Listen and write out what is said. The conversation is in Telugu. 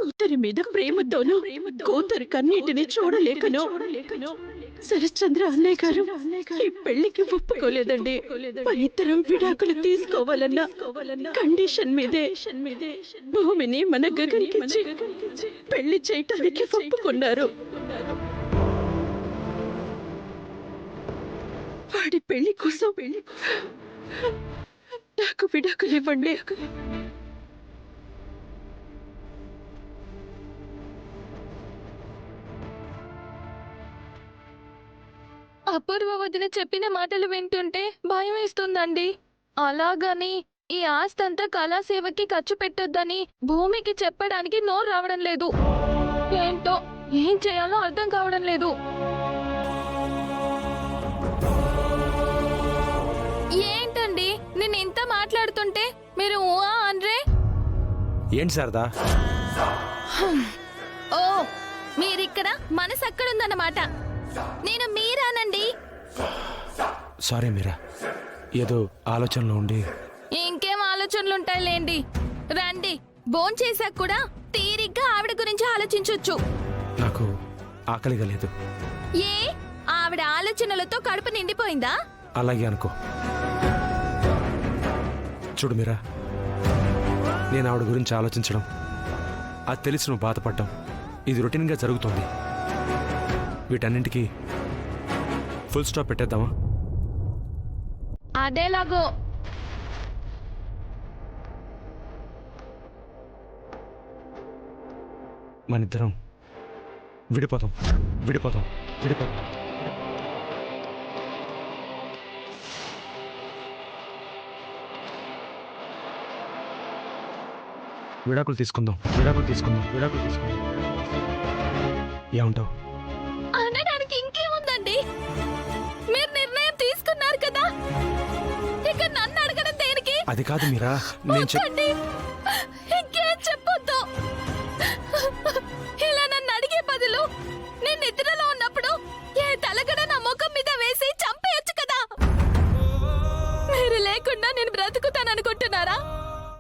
కూతురి మీద ప్రేమతోనూ కూతురి కన్నీటిని చూడలేకను శరశ్చంద్ర అన్నయ్య గారు ఈ పెళ్లికి ఒప్పుకోలేదండి. మన ఇద్దరం విడాకులు తీసుకోవాలన్న కండిషన్ మీదే భూమిని మన గగన్కిచ్చి పెళ్లి చేయటానికి ఒప్పుకున్నారు. వాడి పెళ్లి కోసం నాకు విడాకులు ఇవ్వండి. అపూర్వ వదిన చెప్పిన మాటలు వింటుంటే భయం వేస్తుందండి. అలాగని ఈ ఆస్తంతా కళాసేవకి ఖర్చు పెట్టొద్దని భూమికి చెప్పడానికి నోరు రావడం లేదు. ఏంటో ఏం చేయాలో అర్థం కావడం లేదు. ఏంటండి నేను ఇంత మాట్లాడుతుంటే మీరు ఊహా అనరే? ఏంటి శారదా? ఓ మీరిక్కడ మనసు అక్కడుందన్నమాట. నేను మీరానండి. సారీ మీరా, ఏదో ఆలోచనలో ఉండి. ఇంకేం ఆలోచనలుంటాయి లేండి. రండి, భోంచేసాక కూడా తీరిగ్గా ఆవిడ గురించి ఆలోచించొచ్చు. నాకు ఆకలిగా లేదు. ఏ ఆవిడ ఆలోచనలతో కడుపు నిండిపోయిందా? అలాగే అనుకో. చూడు మీరా, నేను ఆవిడ గురించి ఆలోచించడం, అది తెలిసి నువ్వు బాధపడ్డం, ఇది రొటీన్గా జరుగుతుంది. వీటన్నింటికి ఫుల్ స్టాప్ పెట్టేద్దామా? అదేలాగో. మనిద్దరం విడిపోతాం. విడాకులు తీసుకుందాం. ఏమంటావు? అనడానికి ఇంకేముందండి? మీరు నిర్ణయం తీసుకున్నారు కదా, ఇక నన్ను అడగడం దేనికి? అది కాదు మీరా, నేను వద్దండి, ఇంకేం చెప్పొద్దు. ఇలా నన్ను అడిగే బదులు నేను నిద్రలో ఉన్న